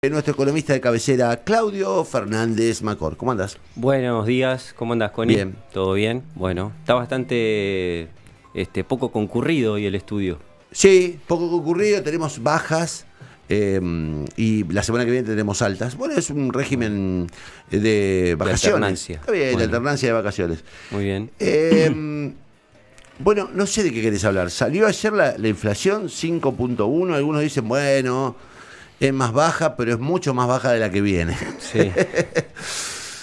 Nuestro economista de cabecera, Claudio Fernández Macor. ¿Cómo andás? Buenos días, ¿cómo andás, Connie? Bien. ¿Todo bien? Bueno, está bastante poco concurrido hoy el estudio. Sí, poco concurrido, tenemos bajas y la semana que viene tenemos altas. Bueno, es un régimen de vacaciones. De alternancia. Está bien, Bueno. de alternancia de vacaciones. Muy bien. Bueno, no sé de qué querés hablar. Salió ayer la inflación 5.1, algunos dicen, bueno, es más baja, pero es mucho más baja de la que viene. Sí.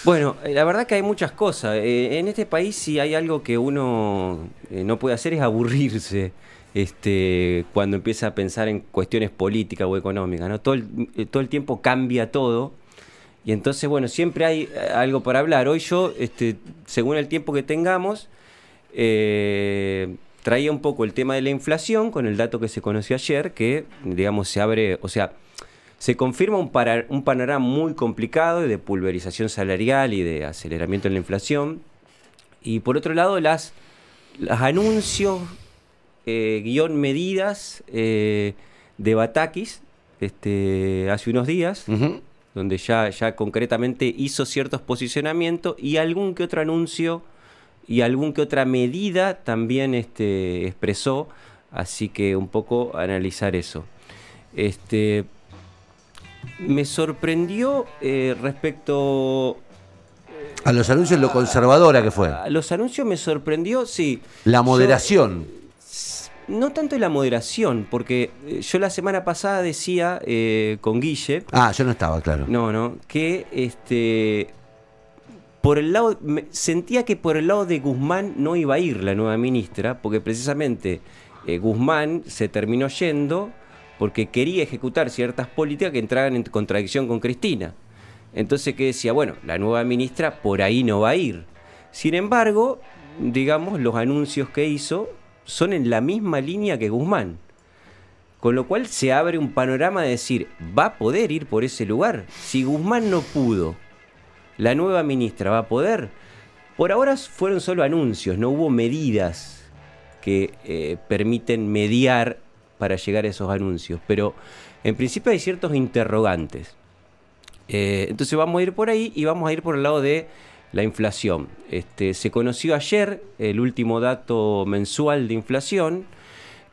Bueno, la verdad que hay muchas cosas. En este país si hay algo que uno no puede hacer es aburrirse cuando empieza a pensar en cuestiones políticas o económicas, ¿no? Todo el tiempo cambia todo. Y entonces, bueno, siempre hay algo para hablar. Hoy yo, según el tiempo que tengamos, traía un poco el tema de la inflación con el dato que se conoció ayer, que, digamos, se abre, o sea, se confirma un panorama muy complicado de pulverización salarial y de aceleramiento en la inflación. Y por otro lado, los anuncios, guión medidas de Batakis hace unos días, donde ya concretamente hizo ciertos posicionamientos y algún que otro anuncio y algún que otra medida también expresó. Así que un poco analizar eso. Me sorprendió respecto A los anuncios, lo conservadora que fue. a los anuncios, me sorprendió, sí. La moderación. No tanto la moderación, porque yo la semana pasada decía con Guille. Ah, yo no estaba, claro. No, que por el lado, sentía que por el lado de Guzmán no iba a ir la nueva ministra, porque precisamente Guzmán se terminó yendo porque quería ejecutar ciertas políticas que entraban en contradicción con Cristina. Entonces, ¿qué decía? Bueno, la nueva ministra por ahí no va a ir. Sin embargo, digamos, los anuncios que hizo son en la misma línea que Guzmán. Con lo cual se abre un panorama de decir, ¿va a poder ir por ese lugar? Si Guzmán no pudo, ¿la nueva ministra va a poder? Por ahora fueron solo anuncios, no hubo medidas que permiten mediar para llegar a esos anuncios, pero en principio hay ciertos interrogantes. Entonces vamos a ir por ahí y vamos a ir por el lado de la inflación. Se conoció ayer el último dato mensual de inflación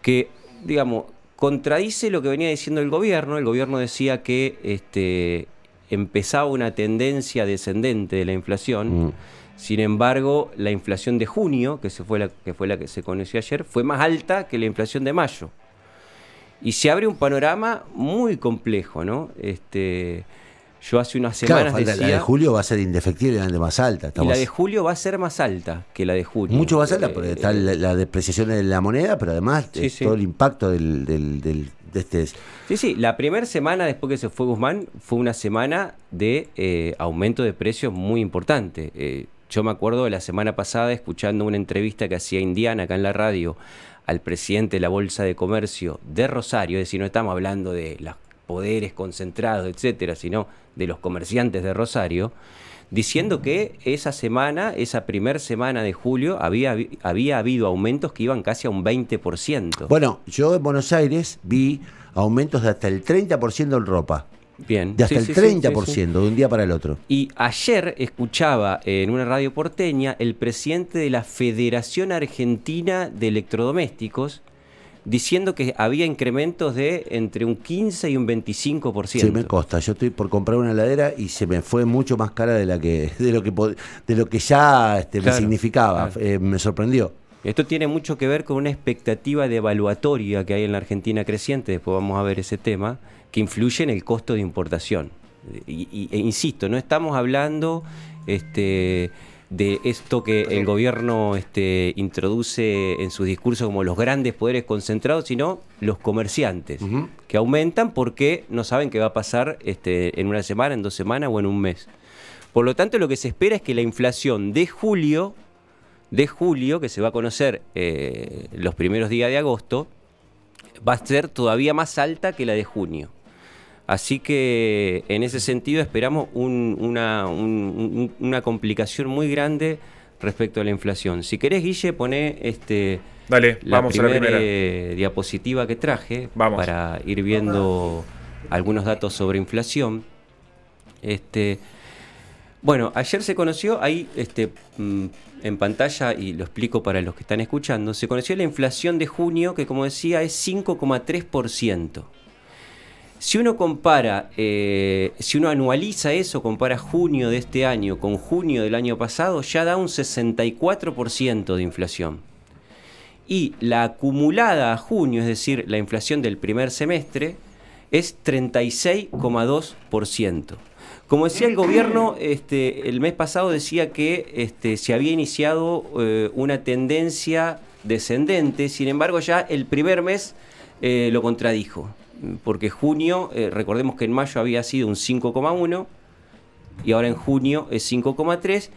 que, digamos, contradice lo que venía diciendo el gobierno. El gobierno decía que empezaba una tendencia descendente de la inflación. Sin embargo, la inflación de junio, que fue la que se conoció ayer, fue más alta que la inflación de mayo. Y se abre un panorama muy complejo, ¿no? Yo hace unas semanas decía... La de julio va a ser indefectiblemente más alta. Y la de julio va a ser más alta que la de junio. Mucho más alta, porque está la depreciación de la moneda, pero además sí. todo el impacto de este... Sí, la primera semana después que se fue Guzmán fue una semana de aumento de precios muy importante. Yo me acuerdo de la semana pasada escuchando una entrevista que hacía Indiana acá en la radio al presidente de la Bolsa de Comercio de Rosario, es decir, no estamos hablando de los poderes concentrados, etcétera, sino de los comerciantes de Rosario, diciendo que esa primera semana de julio había habido aumentos que iban casi a un 20%. Bueno, yo en Buenos Aires vi aumentos de hasta el 30% en ropa. Bien. De hasta el 30% de un día para el otro. Y ayer escuchaba en una radio porteña el presidente de la Federación Argentina de Electrodomésticos diciendo que había incrementos de entre un 15 y un 25%. Sí, me consta. Yo estoy por comprar una heladera y se me fue mucho más cara de lo que ya Claro, me significaba. claro. Me sorprendió. Esto tiene mucho que ver con una expectativa devaluatoria que hay en la Argentina creciente, después vamos a ver ese tema, que influye en el costo de importación. E insisto, no estamos hablando de esto que el gobierno introduce en su discurso como los grandes poderes concentrados, sino los comerciantes, que aumentan porque no saben qué va a pasar en una semana, en 2 semanas o en un mes. Por lo tanto, lo que se espera es que la inflación de julio, que se va a conocer los primeros días de agosto, va a ser todavía más alta que la de junio. Así que en ese sentido esperamos una complicación muy grande respecto a la inflación. Si querés, Guille, poné Dale, vamos a la primera diapositiva que traje Vamos. para ir viendo algunos datos sobre inflación. Bueno, ayer se conoció, ahí en pantalla, y lo explico para los que están escuchando, se conoció la inflación de junio, que como decía es 5,3%. Si uno compara, si uno anualiza eso, compara junio de este año con junio del año pasado, ya da un 64% de inflación. Y la acumulada a junio, es decir, la inflación del primer semestre, es 36,2%. Como decía el gobierno, el mes pasado decía que se había iniciado una tendencia descendente, sin embargo ya el primer mes lo contradijo. Porque junio, recordemos que en mayo había sido un 5,1 y ahora en junio es 5,3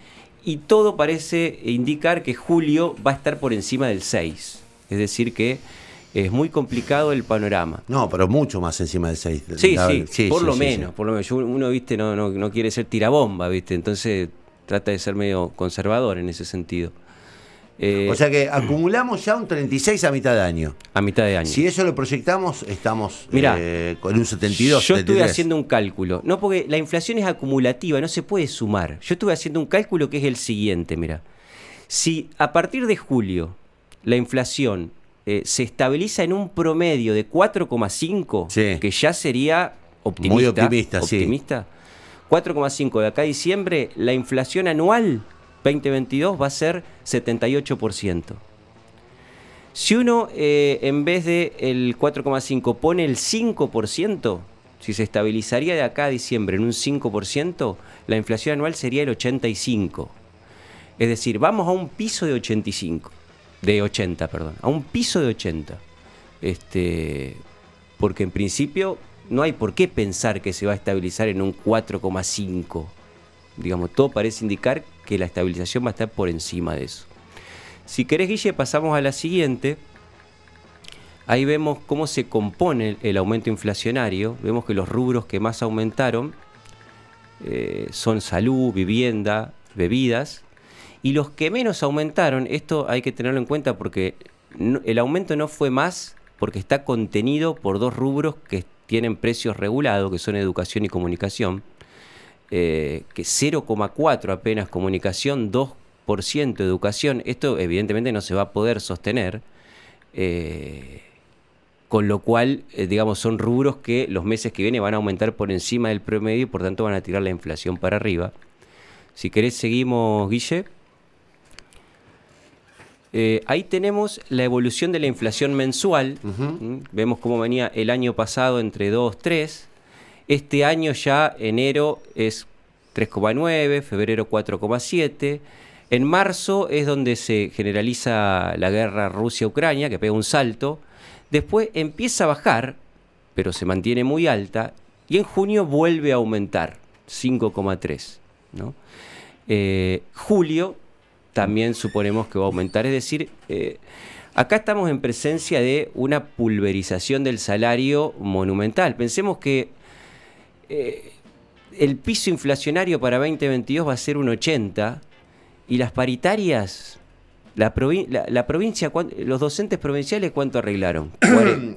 y todo parece indicar que julio va a estar por encima del 6. Es decir que es muy complicado el panorama. No, pero mucho más encima del 6. Sí, por lo menos. Uno, viste, no quiere ser tirabomba, viste, entonces trata de ser medio conservador en ese sentido. O sea que acumulamos ya un 36 a mitad de año. A mitad de año. Si eso lo proyectamos, estamos Mirá, con un 72. Yo 73. estuve haciendo un cálculo. No, porque la inflación es acumulativa, no se puede sumar. Yo estuve haciendo un cálculo que es el siguiente, mira. Si a partir de julio la inflación se estabiliza en un promedio de 4,5, sí, que ya sería optimista. Muy optimista, sí. 4,5 de acá a diciembre, la inflación anual 2022 va a ser 78%. Si uno en vez de el 4,5 pone el 5%, si se estabilizaría de acá a diciembre en un 5%, la inflación anual sería el 85%. Es decir, vamos a un piso de 85. De 80, perdón. A un piso de 80. Porque en principio no hay por qué pensar que se va a estabilizar en un 4,5. Digamos, todo parece indicar que la estabilización va a estar por encima de eso. Si querés, Guille, pasamos a la siguiente. Ahí vemos cómo se compone el aumento inflacionario. Vemos que los rubros que más aumentaron son salud, vivienda, bebidas. Y los que menos aumentaron, esto hay que tenerlo en cuenta porque el aumento no fue más porque está contenido por dos rubros que tienen precios regulados, que son educación y comunicación. Que 0,4 apenas comunicación, 2% educación. Esto evidentemente no se va a poder sostener, con lo cual, digamos, son rubros que los meses que vienen van a aumentar por encima del promedio y por tanto van a tirar la inflación para arriba. Si querés seguimos, Guille. Ahí tenemos la evolución de la inflación mensual. Vemos cómo venía el año pasado entre 2, 3. Este año ya enero es 3,9, febrero 4,7. En marzo es donde se generaliza la guerra Rusia-Ucrania, que pega un salto. Después empieza a bajar, pero se mantiene muy alta. Y en junio vuelve a aumentar, 5,3. ¿No? Julio también suponemos que va a aumentar. Es decir, acá estamos en presencia de una pulverización del salario monumental. Pensemos que el piso inflacionario para 2022 va a ser un 80 y las paritarias, la provincia, los docentes provinciales, ¿cuánto arreglaron?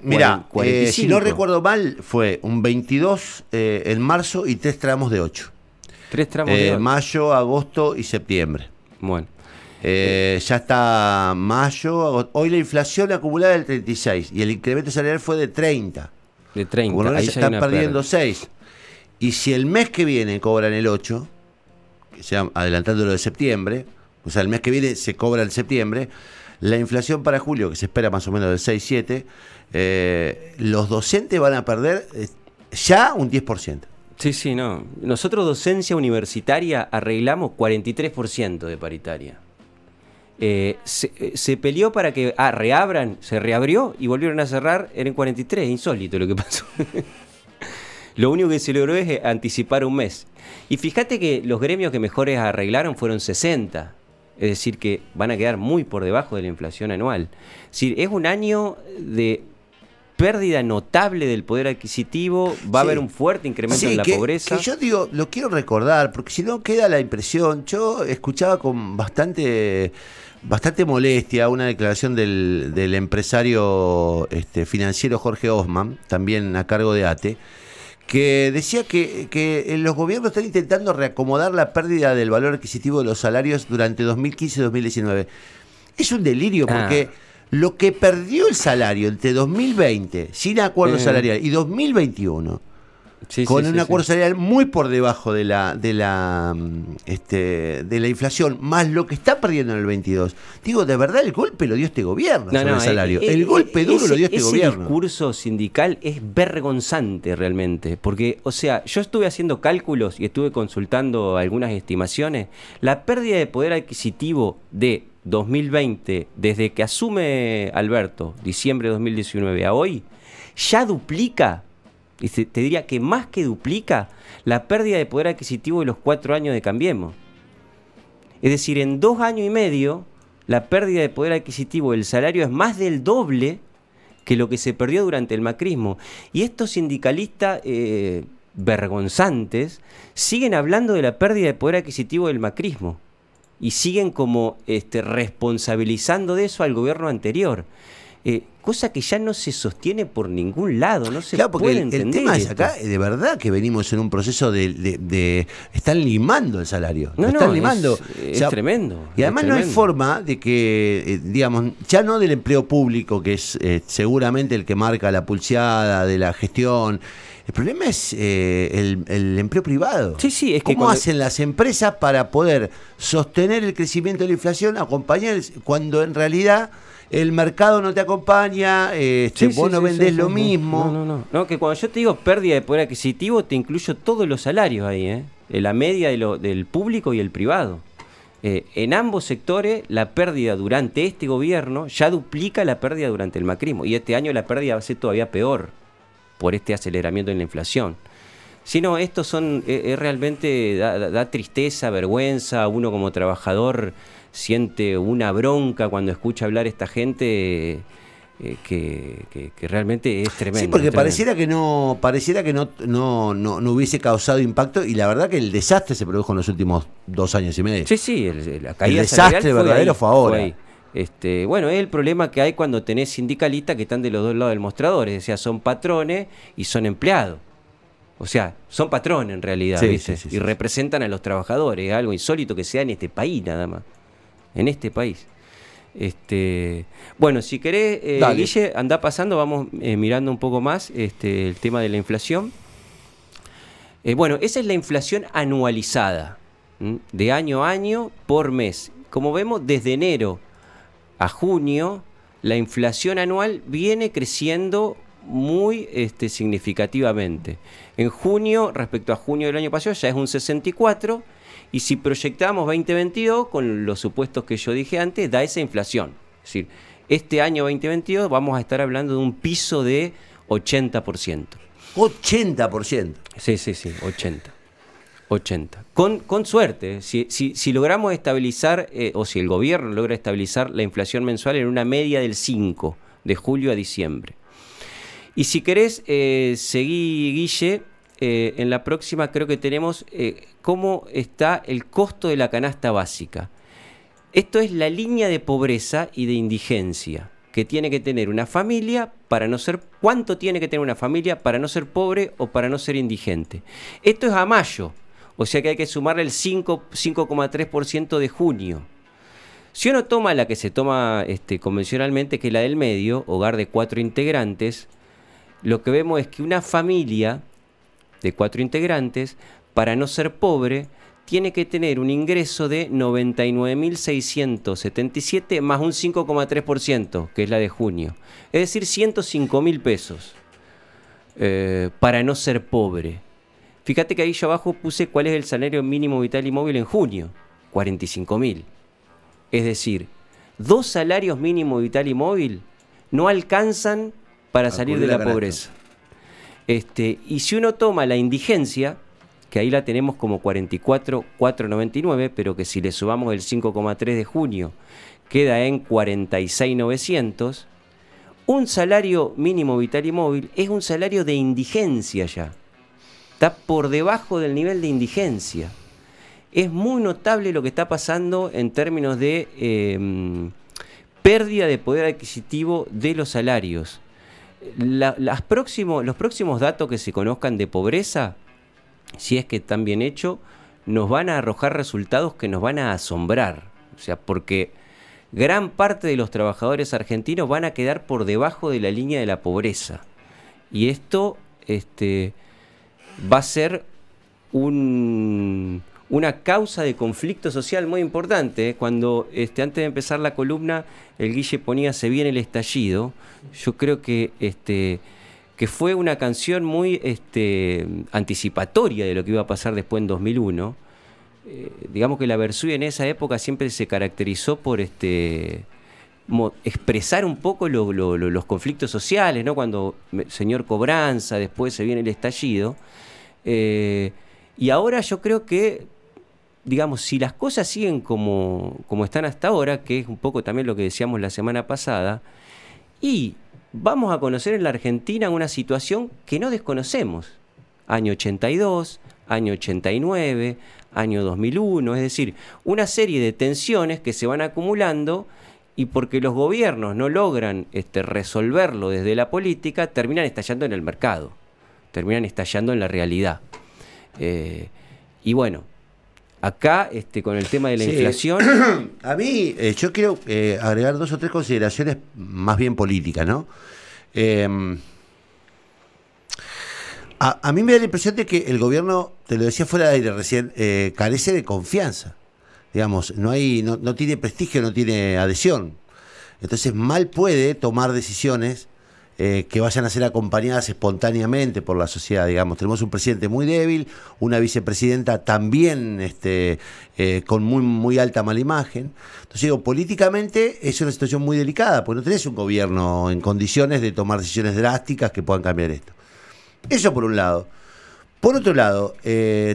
Mira, 45. Si no recuerdo mal, fue un 22 en marzo y 3 tramos de 8. 3 tramos de 8. Mayo, agosto y septiembre. Bueno. Ya está mayo, agosto. Hoy la inflación acumulada es del 36 y el incremento salarial fue de 30. De 30. Bueno, ahí se están perdiendo 6. Y si el mes que viene cobran el 8, que sea adelantando lo de septiembre, o sea, el mes que viene se cobra en septiembre, la inflación para julio, que se espera más o menos del 6-7, los docentes van a perder ya un 10%. Sí, no. Nosotros, docencia universitaria, arreglamos 43% de paritaria. Se peleó para que reabran, se reabrió y volvieron a cerrar, eran 43, insólito lo que pasó. Lo único que se logró es anticipar un mes. Y fíjate que los gremios que mejores arreglaron fueron 60. Es decir, que van a quedar muy por debajo de la inflación anual. Es decir, es un año de pérdida notable del poder adquisitivo, va a haber un fuerte incremento en la pobreza. Que yo digo, lo quiero recordar, porque si no queda la impresión, yo escuchaba con bastante molestia una declaración del empresario financiero Jorge Osman, también a cargo de ATE, que decía que los gobiernos están intentando reacomodar la pérdida del valor adquisitivo de los salarios durante 2015 y 2019. Es un delirio porque lo que perdió el salario entre 2020, sin acuerdo salarial, y 2021, con un acuerdo salarial muy por debajo de la inflación, más lo que está perdiendo en el 22. Digo, de verdad el golpe lo dio este gobierno sobre el salario. El golpe duro lo dio este gobierno. El discurso sindical es vergonzante realmente, porque, o sea, yo estuve haciendo cálculos y estuve consultando algunas estimaciones. La pérdida de poder adquisitivo de 2020, desde que asume Alberto, diciembre de 2019 a hoy, ya duplica. Y te diría que más que duplica la pérdida de poder adquisitivo de los 4 años de Cambiemos. Es decir, en 2 años y medio, la pérdida de poder adquisitivo del salario es más del doble que lo que se perdió durante el macrismo. Y estos sindicalistas vergonzantes siguen hablando de la pérdida de poder adquisitivo del macrismo. Y siguen como responsabilizando de eso al gobierno anterior. Cosa que ya no se sostiene por ningún lado, no se puede entender. El tema es acá, de verdad que venimos en un proceso de están limando el salario. Están limando. Es tremendo. Y además no hay forma de que, digamos, ya no del empleo público, que es seguramente el que marca la pulseada de la gestión. El problema es el empleo privado. Sí, es que ¿Cómo hacen las empresas para poder sostener el crecimiento de la inflación, acompañar cuando en realidad el mercado no te acompaña, vos no vendés lo mismo? No, que cuando yo te digo pérdida de poder adquisitivo, te incluyo todos los salarios ahí, la media del público y el privado. En ambos sectores, la pérdida durante este gobierno ya duplica la pérdida durante el macrismo. Y este año la pérdida va a ser todavía peor por este aceleramiento en la inflación. Si no, estos son, realmente da tristeza, vergüenza. Uno como trabajador siente una bronca cuando escucha hablar a esta gente que realmente es tremendo. Sí, porque pareciera que no hubiese causado impacto, y la verdad que el desastre se produjo en los últimos 2 años y medio. Sí, la caída el desastre verdadero fue ahora. Bueno, es el problema que hay cuando tenés sindicalistas que están de los dos lados del mostrador, o sea, son patrones y son empleados. O sea, son patrones en realidad, ¿viste? Y representan a los trabajadores, algo insólito que sea en este país nada más. En este país. Bueno, si querés, Guille, andá pasando, vamos mirando un poco más el tema de la inflación. Bueno, esa es la inflación anualizada, de año a año por mes. Como vemos, desde enero a junio, la inflación anual viene creciendo muy significativamente. En junio, respecto a junio del año pasado, ya es un 64%, y si proyectamos 2022, con los supuestos que yo dije antes, da esa inflación. Es decir, este año 2022 vamos a estar hablando de un piso de 80%. ¿80%? Sí, 80. Con suerte, si logramos estabilizar, o si el gobierno logra estabilizar la inflación mensual en una media del 5%, de julio a diciembre. Y si querés, seguí, Guille, en la próxima creo que tenemos cómo está el costo de la canasta básica. Esto es la línea de pobreza y de indigencia que tiene que tener una familia para no ser... ¿Cuánto tiene que tener una familia para no ser pobre o para no ser indigente? Esto es a mayo, o sea que hay que sumarle el 5,3% de junio. Si uno toma la que se toma convencionalmente, que es la del medio, hogar de 4 integrantes, lo que vemos es que una familia de 4 integrantes, para no ser pobre, tiene que tener un ingreso de 99.677 más un 5,3%, que es la de junio. Es decir, 105.000 pesos para no ser pobre. Fíjate que ahí yo abajo puse cuál es el salario mínimo vital y móvil en junio, 45.000. Es decir, 2 salarios mínimo vital y móvil no alcanzan para salir de la pobreza. Y si uno toma la indigencia, que ahí la tenemos como 44.499, pero que si le sumamos el 5,3 de junio, queda en 46.900, un salario mínimo vital y móvil es un salario de indigencia ya. Está por debajo del nivel de indigencia. Es muy notable lo que está pasando en términos de pérdida de poder adquisitivo de los salarios. los próximos datos que se conozcan de pobreza, si es que están bien hechos, nos van a arrojar resultados que nos van a asombrar. O sea, porque gran parte de los trabajadores argentinos van a quedar por debajo de la línea de la pobreza. Y esto va a ser una causa de conflicto social muy importante. Cuando antes de empezar la columna, el Guille ponía "Se viene el estallido", yo creo que fue una canción muy anticipatoria de lo que iba a pasar después en 2001. Digamos que la Versuit en esa época siempre se caracterizó por expresar un poco los conflictos sociales, ¿no? Cuando señor Cobranza, después se viene el estallido. Y ahora yo creo que, digamos, si las cosas siguen como están hasta ahora, que es un poco también lo que decíamos la semana pasada, y vamos a conocer en la Argentina una situación que no desconocemos. Año 82, año 89, año 2001, es decir, una serie de tensiones que se van acumulando y porque los gobiernos no logran resolverlo desde la política, terminan estallando en el mercado, terminan estallando en la realidad. Y bueno, acá con el tema de la inflación... A mí, yo quiero agregar 2 o 3 consideraciones más bien políticas, ¿no? A mí me da la impresión de que el gobierno, te lo decía fuera de aire recién, carece de confianza. Digamos, no tiene prestigio, no tiene adhesión. Entonces mal puede tomar decisiones que vayan a ser acompañadas espontáneamente por la sociedad. Digamos, tenemos un presidente muy débil, una vicepresidenta también con muy alta mala imagen. Entonces digo, políticamente es una situación muy delicada, porque no tenés un gobierno en condiciones de tomar decisiones drásticas que puedan cambiar esto. Eso por un lado. Por otro lado,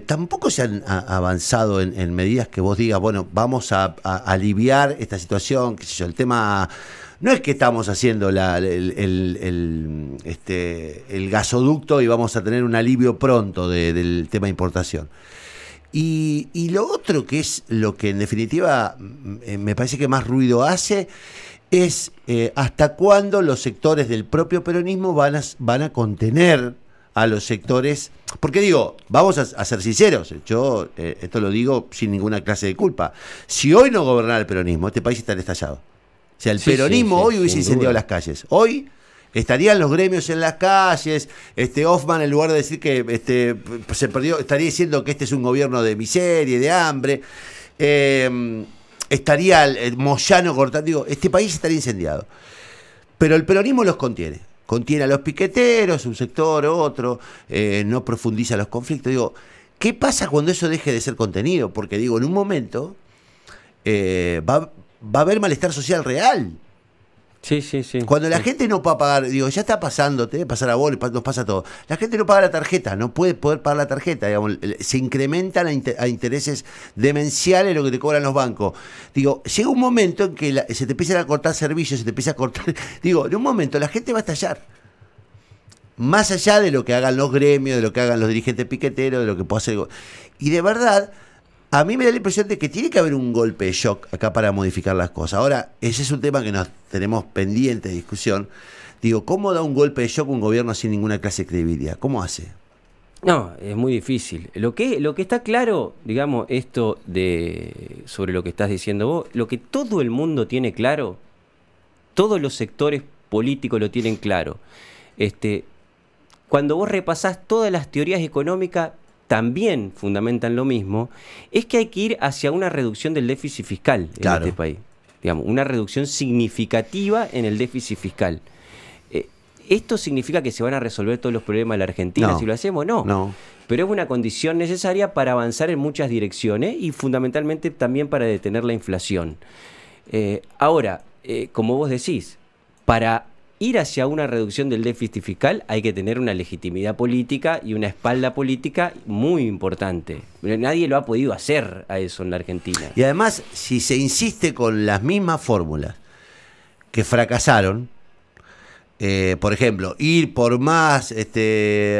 tampoco se han avanzado en medidas que vos digas, bueno, vamos a aliviar esta situación, qué sé yo, el tema... No es que estamos haciendo el gasoducto y vamos a tener un alivio pronto del tema de importación. Y lo otro, que es lo que en definitiva me parece que más ruido hace, es hasta cuándo los sectores del propio peronismo van a contener a los sectores, porque digo, vamos a ser sinceros, yo esto lo digo sin ninguna clase de culpa, si hoy no gobernara el peronismo, este país estaría estallado. O sea, el peronismo hoy hubiese incendiado las calles, hoy estarían los gremios en las calles, Hoffman, en lugar de decir que se perdió, estaría diciendo que este es un gobierno de miseria y de hambre, estaría el Moyano cortando, digo, este país estaría incendiado, pero el peronismo los contiene a los piqueteros, un sector, otro, no profundiza los conflictos. Digo, ¿qué pasa cuando eso deje de ser contenido? Porque digo, en un momento va a haber malestar social real. Sí. Cuando la gente no pueda pagar, digo, ya está pasando, te debe pasar a vos, nos pasa a todos. La gente no paga la tarjeta, no puede poder pagar la tarjeta, digamos, se incrementan a intereses demenciales lo que te cobran los bancos. Digo, llega un momento en que se te empiezan a cortar servicios, se te empieza a cortar. Digo, en un momento la gente va a estallar. Más allá de lo que hagan los gremios, de lo que hagan los dirigentes piqueteros, de lo que pueda hacer. Y de verdad, a mí me da la impresión de que tiene que haber un golpe de shock acá para modificar las cosas. Ahora, ese es un tema que nos tenemos pendiente de discusión. Digo, ¿cómo da un golpe de shock un gobierno sin ninguna clase de credibilidad? ¿Cómo hace? No, es muy difícil. Lo que está claro, digamos, sobre lo que estás diciendo vos, lo que todo el mundo tiene claro, todos los sectores políticos lo tienen claro. Cuando vos repasás todas las teorías económicas, también fundamentan lo mismo, es que hay que ir hacia una reducción del déficit fiscal en este país. Digamos, una reducción significativa en el déficit fiscal. ¿Esto significa que se van a resolver todos los problemas de la Argentina si lo hacemos? No. Pero es una condición necesaria para avanzar en muchas direcciones y fundamentalmente también para detener la inflación. Ahora, como vos decís, para ir hacia una reducción del déficit fiscal hay que tener una legitimidad política y una espalda política muy importante. Nadie lo ha podido hacer a eso en la Argentina. Y además, si se insiste con las mismas fórmulas que fracasaron, por ejemplo, ir por más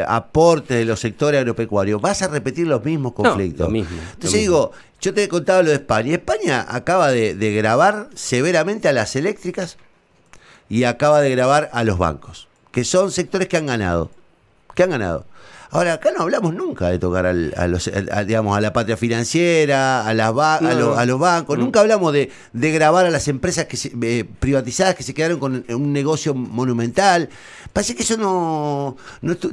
aportes de los sectores agropecuarios, vas a repetir los mismos conflictos. No, lo mismo. Entonces digo, yo te he contado lo de España. España acaba de gravar severamente a las eléctricas y acaba de grabar a los bancos. que son sectores que han ganado. Que han ganado. Ahora, acá no hablamos nunca de tocar digamos, a la patria financiera, a los bancos. Nunca hablamos de gravar a las empresas privatizadas que se quedaron con un negocio monumental. Parece que eso no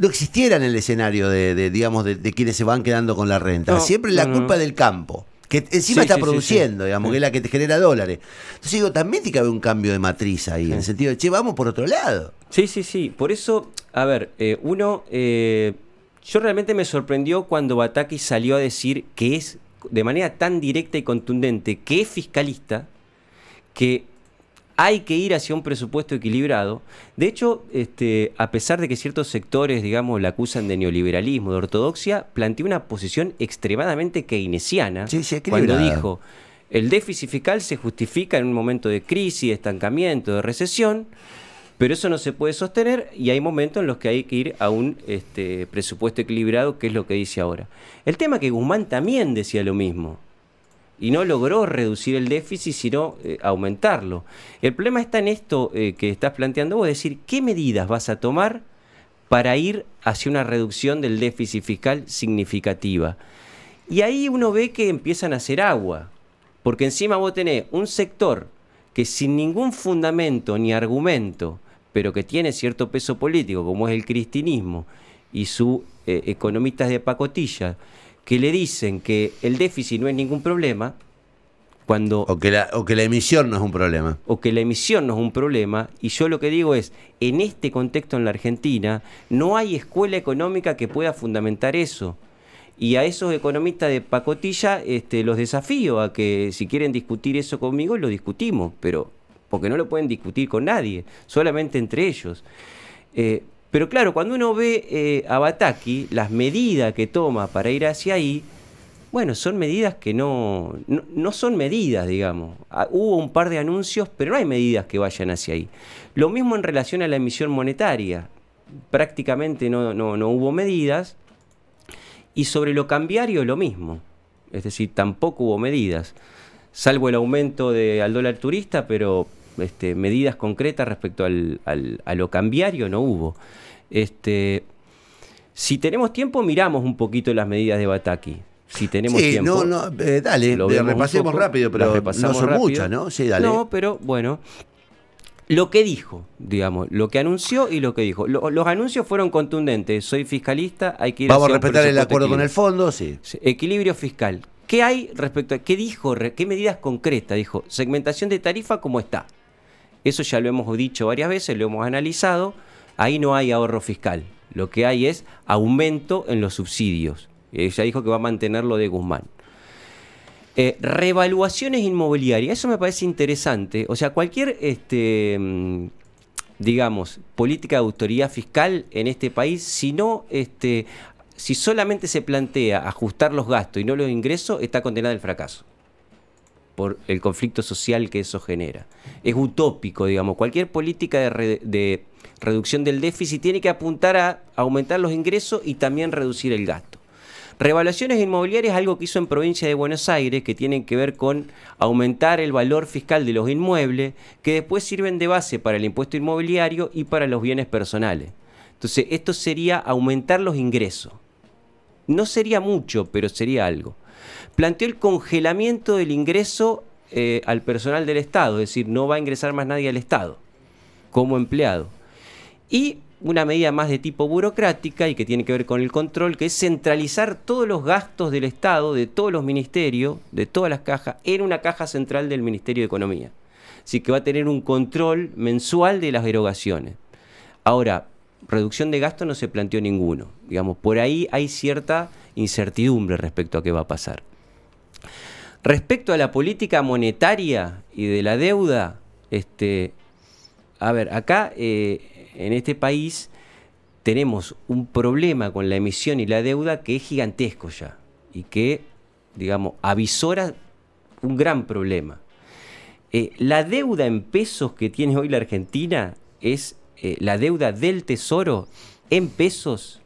existiera en el escenario digamos, de quienes se van quedando con la renta. Siempre la culpa del campo, que encima está produciendo, digamos, que es la que te genera dólares. Entonces digo, también tiene que haber un cambio de matriz ahí, en el sentido de, che, vamos por otro lado. Sí. Por eso, a ver, yo realmente me sorprendió cuando Bataki salió a decir que es, de manera tan directa y contundente, que es fiscalista, que hay que ir hacia un presupuesto equilibrado. De hecho, a pesar de que ciertos sectores, digamos, la acusan de neoliberalismo, de ortodoxia, planteó una posición extremadamente keynesiana cuando dijo, el déficit fiscal se justifica en un momento de crisis, de estancamiento, de recesión, pero eso no se puede sostener y hay momentos en los que hay que ir a un presupuesto equilibrado, que es lo que dice ahora. El tema es que Guzmán también decía lo mismo y no logró reducir el déficit, sino aumentarlo. El problema está en esto que estás planteando vos, es decir, ¿qué medidas vas a tomar para ir hacia una reducción del déficit fiscal significativa? Y ahí uno ve que empiezan a hacer agua, porque encima vos tenés un sector que sin ningún fundamento ni argumento, pero que tiene cierto peso político, como es el cristinismo, y sus economistas de pacotilla, que le dicen que el déficit no es ningún problema, o que la emisión no es un problema. O que la emisión no es un problema, y yo lo que digo es, en este contexto en la Argentina, no hay escuela económica que pueda fundamentar eso. Y a esos economistas de pacotilla los desafío a que si quieren discutir eso conmigo, lo discutimos, pero porque no lo pueden discutir con nadie, solamente entre ellos. Pero claro, cuando uno ve a Bataki, las medidas que toma para ir hacia ahí, bueno, son medidas que no son medidas, digamos. Hubo un par de anuncios, pero no hay medidas que vayan hacia ahí. Lo mismo en relación a la emisión monetaria. Prácticamente no hubo medidas. Y sobre lo cambiario lo mismo. Es decir, tampoco hubo medidas. Salvo el aumento al dólar turista, pero medidas concretas respecto a lo cambiario no hubo. Si tenemos tiempo, miramos un poquito las medidas de Bataki. Si tenemos tiempo. Dale, repasemos rápido, pero no son muchas, ¿no? Sí, dale. No, pero bueno. Lo que dijo, digamos, lo que anunció y lo que dijo. Los anuncios fueron contundentes. Soy fiscalista, hay que ir Vamos a respetar el acuerdo con el fondo, sí. Equilibrio fiscal. ¿Qué hay respecto a qué dijo? ¿Qué medidas concretas? Dijo, segmentación de tarifa como está. Eso ya lo hemos dicho varias veces, lo hemos analizado. Ahí no hay ahorro fiscal. Lo que hay es aumento en los subsidios. Ella dijo que va a mantener lo de Guzmán. Revaluaciones inmobiliarias, eso me parece interesante. O sea, cualquier, digamos, política de autoridad fiscal en este país, si solamente se plantea ajustar los gastos y no los ingresos, está condenada al fracaso por el conflicto social que eso genera. Es utópico, digamos. Cualquier política de reducción del déficit tiene que apuntar a aumentar los ingresos y también reducir el gasto. Revaluaciones inmobiliarias es algo que hizo en provincia de Buenos Aires, que tienen que ver con aumentar el valor fiscal de los inmuebles, que después sirven de base para el impuesto inmobiliario y para los bienes personales. Entonces, esto sería aumentar los ingresos. No sería mucho, pero sería algo. Planteó el congelamiento del ingreso al personal del Estado, es decir, no va a ingresar más nadie al Estado como empleado. Y una medida más de tipo burocrática y que tiene que ver con el control, que es centralizar todos los gastos del Estado, de todos los ministerios, de todas las cajas, en una caja central del Ministerio de Economía. Así que va a tener un control mensual de las erogaciones. Ahora, reducción de gastos no se planteó ninguno. Digamos, por ahí hay cierta incertidumbre respecto a qué va a pasar. Respecto a la política monetaria y de la deuda, a ver, acá en este país tenemos un problema con la emisión y la deuda que es gigantesco ya y que, digamos, avisora un gran problema. La deuda en pesos que tiene hoy la Argentina es la deuda del Tesoro en pesos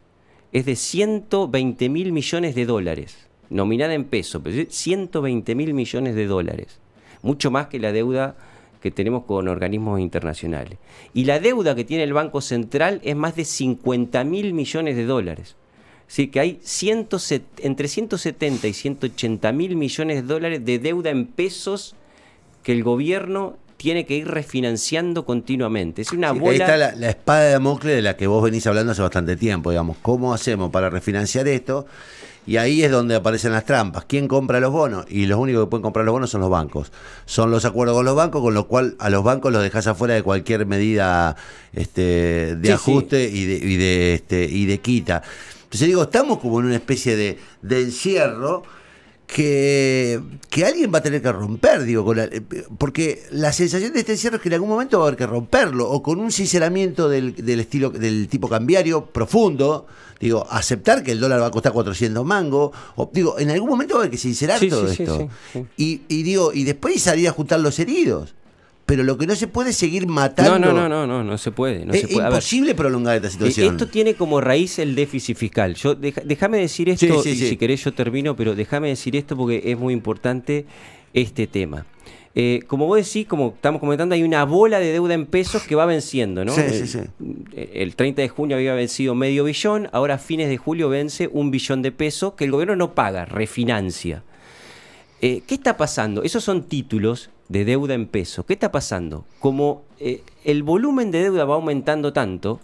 es de 120.000 millones de dólares, nominada en pesos, pero es 120.000 millones de dólares, mucho más que la deuda que tenemos con organismos internacionales. Y la deuda que tiene el Banco Central es más de 50.000 millones de dólares. Así que hay entre 170 y 180.000 millones de dólares de deuda en pesos que el gobierno tiene que ir refinanciando continuamente. Es una bola... Ahí está la espada de Damocles de la que vos venís hablando hace bastante tiempo, digamos. ¿Cómo hacemos para refinanciar esto? Y ahí es donde aparecen las trampas. ¿Quién compra los bonos? Y los únicos que pueden comprar los bonos son los bancos. Son los acuerdos con los bancos, con lo cual a los bancos los dejás afuera de cualquier medida de ajuste sí. Y de quita. Entonces digo, estamos como en una especie de encierro que alguien va a tener que romper, digo, porque la sensación de este encierro es que en algún momento va a haber que romperlo, o con un sinceramiento del tipo cambiario profundo, digo, aceptar que el dólar va a costar 400 mangos, o digo, en algún momento va a haber que sincerar todo esto. Sí. Y después salir a juntar los heridos. Pero lo que no se puede es seguir matando. No se puede. Es imposible prolongar esta situación. Esto tiene como raíz el déficit fiscal. Déjame decir esto, si querés yo termino, pero déjame decir esto porque es muy importante este tema. Como vos decís, como estamos comentando, hay una bola de deuda en pesos que va venciendo, ¿no? Sí. El 30 de junio había vencido medio billón, ahora a fines de julio vence 1 billón de pesos que el gobierno no paga, refinancia. ¿Qué está pasando? Esos son títulos de deuda en pesos. ¿Qué está pasando? Como el volumen de deuda va aumentando tanto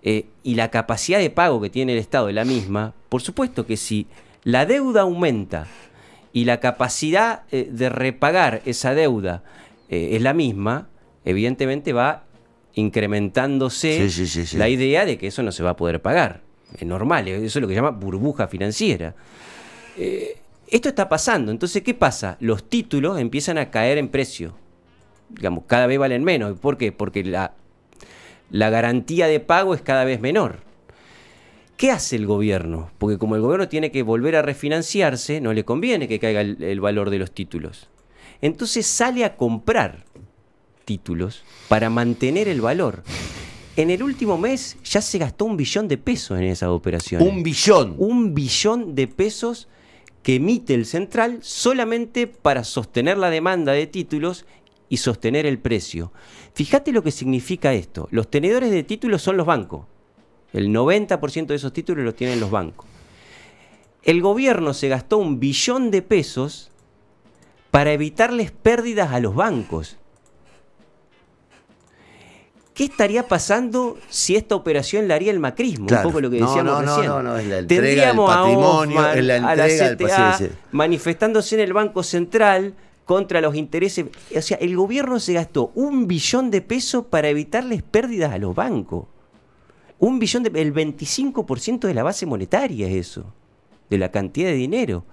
y la capacidad de pago que tiene el Estado es la misma, por supuesto que si la deuda aumenta y la capacidad de repagar esa deuda es la misma, evidentemente va incrementándose la idea de que eso no se va a poder pagar. Es normal, eso es lo que se llama burbuja financiera. Esto está pasando, entonces ¿qué pasa? Los títulos empiezan a caer en precio, digamos, cada vez valen menos. ¿Por qué? Porque la garantía de pago es cada vez menor. ¿Qué hace el gobierno? Porque como el gobierno tiene que volver a refinanciarse, no le conviene que caiga el valor de los títulos. Entonces sale a comprar títulos para mantener el valor. En el último mes ya se gastó 1 billón de pesos en esas operaciones. 1 billón. 1 billón de pesos que emite el central solamente para sostener la demanda de títulos y sostener el precio. Fíjate lo que significa esto. Los tenedores de títulos son los bancos. El 90% de esos títulos los tienen los bancos. El gobierno se gastó 1 billón de pesos para evitarles pérdidas a los bancos. ¿Qué estaría pasando si esta operación la haría el macrismo? Claro. Un poco lo que decíamos recién. No, es la entrega del patrimonio, es la entrega a la CTA, manifestándose en el Banco Central contra los intereses. O sea, el gobierno se gastó 1 billón de pesos para evitarles pérdidas a los bancos. 1 billón el 25% de la base monetaria es eso, de la cantidad de dinero.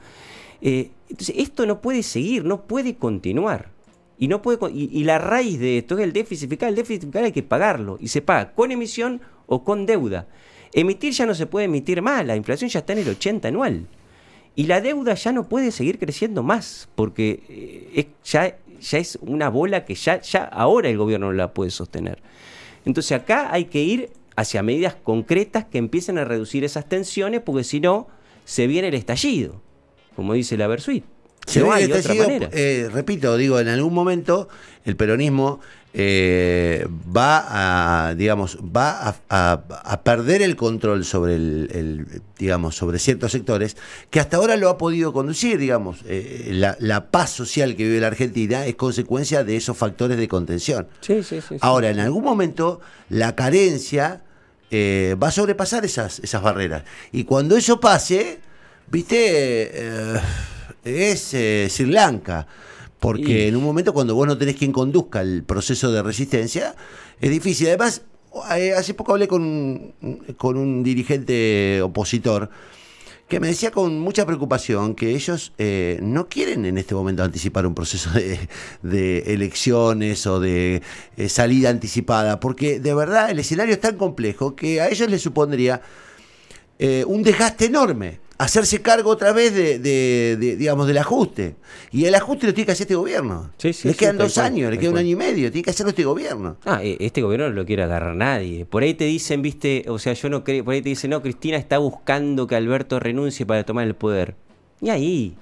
Entonces, esto no puede seguir, no puede continuar. Y la raíz de esto es el déficit fiscal. El déficit fiscal hay que pagarlo. Y se paga con emisión o con deuda. Emitir ya no se puede emitir más. La inflación ya está en el 80 anual. Y la deuda ya no puede seguir creciendo más. Porque ya es una bola que ya ahora el gobierno no la puede sostener. Entonces acá hay que ir hacia medidas concretas que empiecen a reducir esas tensiones. Porque si no, se viene el estallido. Como dice la Versuit. No hay otra manera. Repito, digo, en algún momento el peronismo va a perder el control sobre sobre ciertos sectores que hasta ahora lo ha podido conducir, digamos. La paz social que vive la Argentina es consecuencia de esos factores de contención. Sí. Ahora, en algún momento, la carencia va a sobrepasar esas barreras. Y cuando eso pase, viste... es Sri Lanka, porque en un momento cuando vos no tenés quien conduzca el proceso de resistencia, es difícil. Además, hace poco hablé con un dirigente opositor que me decía con mucha preocupación que ellos no quieren en este momento anticipar un proceso de elecciones o de salida anticipada, porque de verdad el escenario es tan complejo que a ellos les supondría un desgaste enorme hacerse cargo otra vez digamos, del ajuste. Y el ajuste lo tiene que hacer este gobierno. Les quedan 2 años, le queda 1 año y medio, tiene que hacerlo este gobierno. Este gobierno no lo quiere agarrar nadie. Por ahí te dicen, viste, o sea, yo no creo, por ahí te dicen, no, Cristina está buscando que Alberto renuncie para tomar el poder. Y ahí.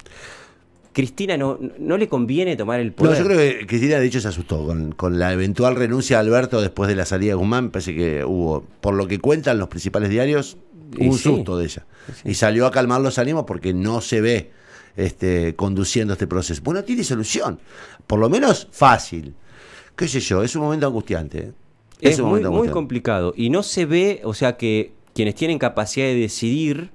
Cristina no le conviene tomar el No, poder. yo creo que Cristina de hecho se asustó con la eventual renuncia de Alberto después de la salida de Guzmán. Me parece que hubo, por lo que cuentan los principales diarios, Y un sí. susto de ella. Sí. Y salió a calmar los ánimos porque no se ve conduciendo este proceso. Bueno, tiene solución, por lo menos fácil. Qué sé yo, es un momento angustiante. Es un muy, momento muy angustiante. complicado. Y no se ve, o sea, que quienes tienen capacidad de decidir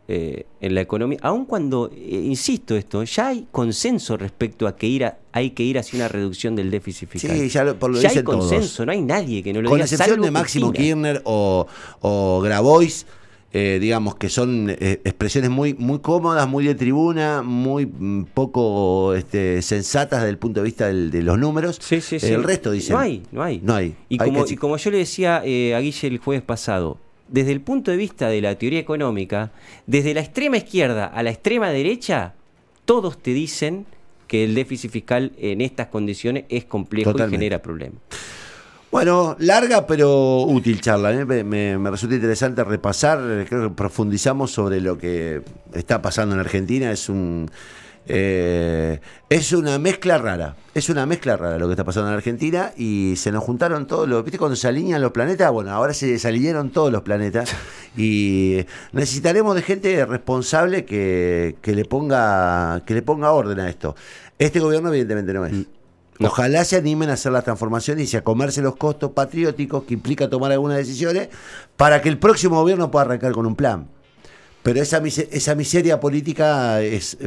en la economía, aun cuando, insisto esto, ya hay consenso respecto a que hay que ir hacia una reducción del déficit fiscal. Sí, ya por lo ya hay dicen consenso, todos. no hay nadie que no lo Con diga. excepción salvo de Máximo Cristina. Kirchner o Grabois, digamos que son expresiones muy, muy cómodas, muy de tribuna, muy poco sensatas desde el punto de vista de los números. Sí, sí, sí. El resto dicen... No hay. No hay. Y Hay como, que- y como yo le decía a Guille el jueves pasado, desde el punto de vista de la teoría económica, desde la extrema izquierda a la extrema derecha, todos te dicen que el déficit fiscal en estas condiciones es complejo Totalmente. y genera problemas. Bueno, larga pero útil charla. Me resulta interesante repasar, creo que profundizamos sobre lo que está pasando en Argentina. Es una mezcla rara. Es una mezcla rara lo que está pasando en Argentina y se nos juntaron todos los... ¿Viste cuando se alinean los planetas? Bueno, ahora se desalinearon todos los planetas y necesitaremos de gente responsable que le ponga orden a esto. Este gobierno evidentemente no es. No. Ojalá se animen a hacer la transformación y a comerse los costos patrióticos que implica tomar algunas decisiones para que el próximo gobierno pueda arrancar con un plan. Pero esa miseria política es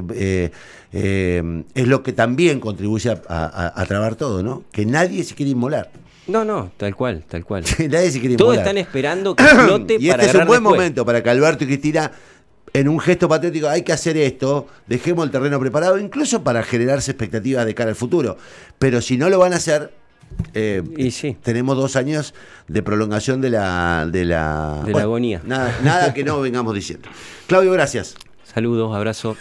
lo que también contribuye a trabar todo, ¿no? Que nadie se quiere inmolar. No, tal cual, tal cual. Que nadie se quiere Todos inmolar. están esperando que explote Y para este es un agarrar buen después. momento para que Alberto y Cristina, en un gesto patriótico, hay que hacer esto, dejemos el terreno preparado, incluso para generarse expectativas de cara al futuro. Pero si no lo van a hacer, Y sí. tenemos 2 años de prolongación de la agonía. Nada que no vengamos diciendo. Claudio, gracias. Saludos, abrazo.